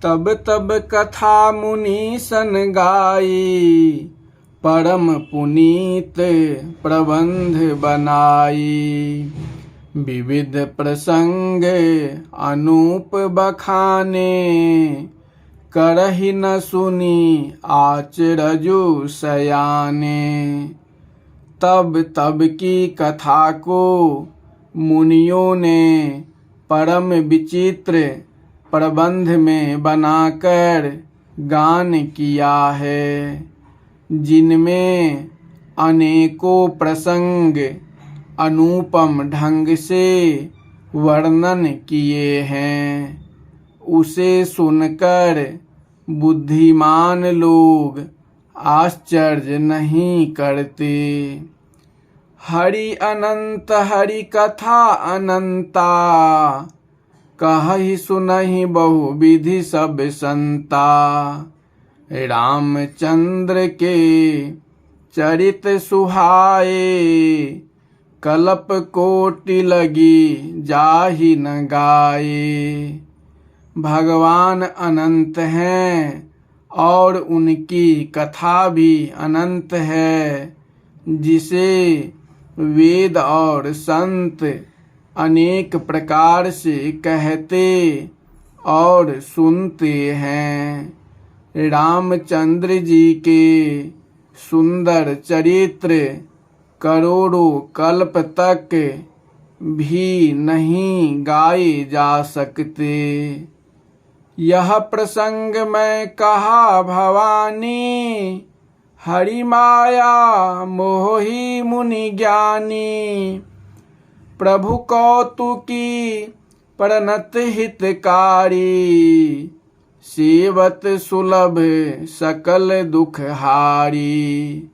तब तब कथा मुनि सन गाई, परम पुनीत प्रबंध बनाई। विविध प्रसंग अनूप बखाने, करहि न सुनी आचरजु सयाने। तब तब की कथा को मुनियों ने परम विचित्र प्रबंध में बनाकर गान किया है, जिनमें अनेकों प्रसंग अनुपम ढंग से वर्णन किए हैं। उसे सुनकर बुद्धिमान लोग आश्चर्य नहीं करते। हरि अनंत हरि कथा अनंता, कहहि सुनहि बहु विधि सब संता। रामचंद्र के चरित सुहाए, कल्प कोटि लगी जाहि न गाए। भगवान अनंत हैं और उनकी कथा भी अनंत है, जिसे वेद और संत अनेक प्रकार से कहते और सुनते हैं। रामचंद्र जी के सुंदर चरित्र करोड़ों कल्प तक भी नहीं गाए जा सकते। यह प्रसंग मैं कहा भवानी, हरि माया मोहि मुनि ज्ञानी। प्रभु कौतुकी प्रणत हितकारी, सेवत सुलभ सकल दुख हारी।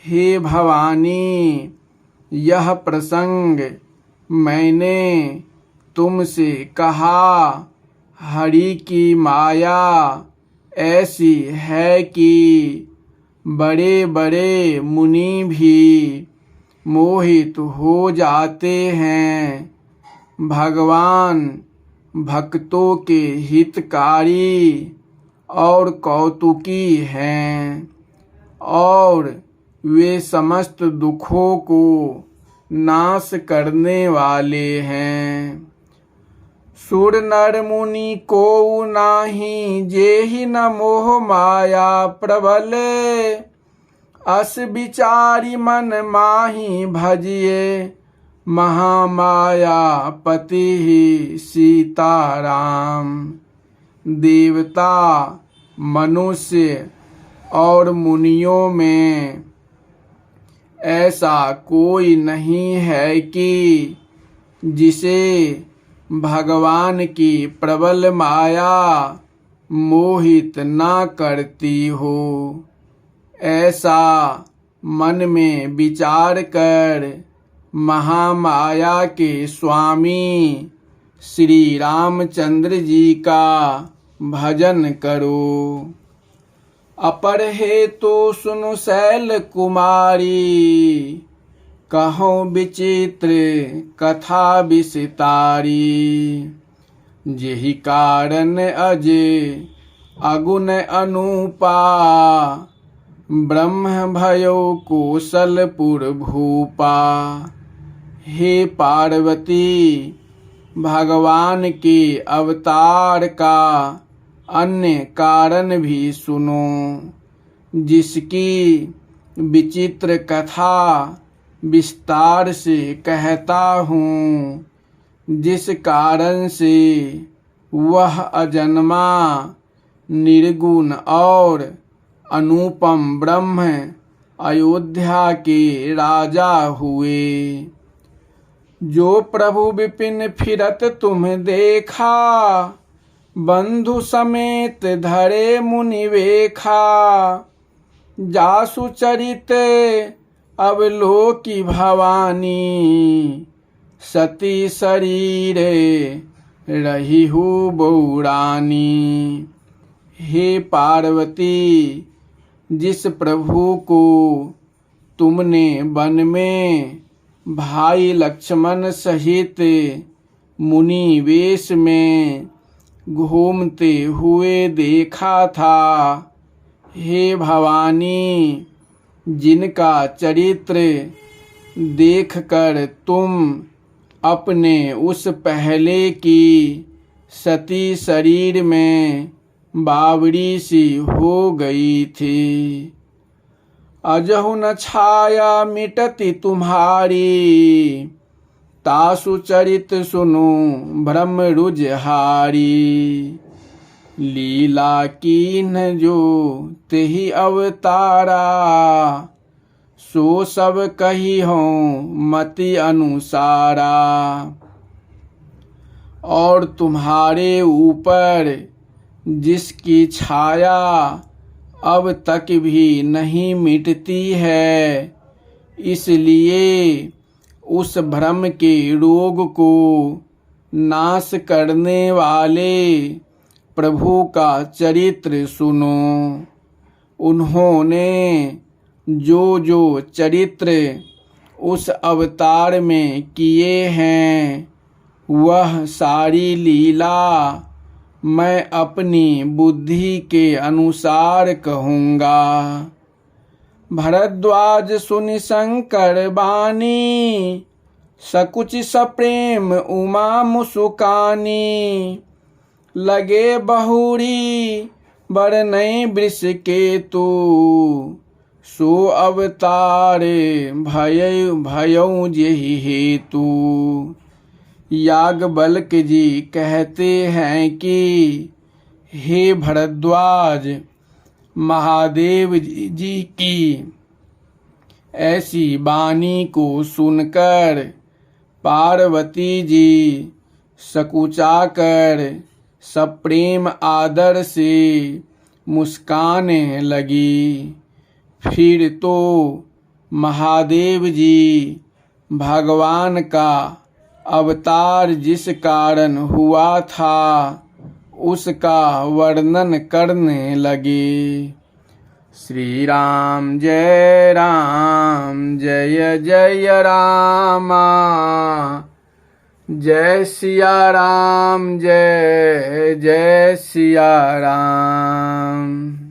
हे भवानी, यह प्रसंग मैंने तुमसे कहा। हरि की माया ऐसी है कि बड़े बड़े मुनि भी मोहित हो जाते हैं। भगवान भक्तों के हितकारी और कौतुकी हैं, और वे समस्त दुखों को नाश करने वाले हैं। सुर नर मुनि को नाही, जेहि न मोह माया प्रबल। अस विचारी मन माहि भजिए, महामाया पति सीताराम। देवता, मनुष्य और मुनियों में ऐसा कोई नहीं है कि जिसे भगवान की प्रबल माया मोहित ना करती हो। ऐसा मन में विचार कर महामाया के स्वामी श्री रामचंद्र जी का भजन करो। अपर हेतु सुनु शैल कुमारी, कहो विचित्र कथा विस्तारी। जेहि कारण अजय अगुण अनूपा, ब्रह्म भयो कौशलपुर भूपा। हे पार्वती, भगवान के अवतार का अन्य कारण भी सुनो, जिसकी विचित्र कथा विस्तार से कहता हूँ। जिस कारण से वह अजन्मा निर्गुण और अनुपम ब्रह्म अयोध्या के राजा हुए। जो प्रभु विपिन फिरत तुम देखा, बंधु समेत धरे मुनि वेखा। जासु चरित अवलोकी भवानी, सती शरीरे रहिहु बौरानी। हे पार्वती, जिस प्रभु को तुमने वन में भाई लक्ष्मण सहित मुनि वेश में घूमते हुए देखा था। हे भवानी, जिनका चरित्र देखकर तुम अपने उस पहले की सती शरीर में बावड़ी सी हो गई थी। अजहु न छाया मिटती तुम्हारी, तासु चरित सुनु ब्रह्म रुजहारी। लीला कीन जो तेहि अवतारा, सो सब कही हो मति अनुसारा। और तुम्हारे ऊपर जिसकी छाया अब तक भी नहीं मिटती है, इसलिए उस भ्रम के रोग को नाश करने वाले प्रभु का चरित्र सुनो। उन्होंने जो जो चरित्र उस अवतार में किए हैं, वह सारी लीला मैं अपनी बुद्धि के अनुसार कहूँगा। भरद्वाज सुनि शंकर बानी, सकुच सप्रेम उमा मुसुकानी। लगे बहुरी बरनई वृष केतु, सो अवतारे भयऊ जेहि हेतु। याज्ञवल्क्य जी कहते हैं कि हे भरद्वाज, महादेव जी की ऐसी वाणी को सुनकर पार्वती जी सकुचाकर सप्रेम आदर से मुस्काने लगी। फिर तो महादेव जी भगवान का अवतार जिस कारण हुआ था उसका वर्णन करने लगे। श्री राम जय जय रामा, जय सिया राम जय जय सिया राम।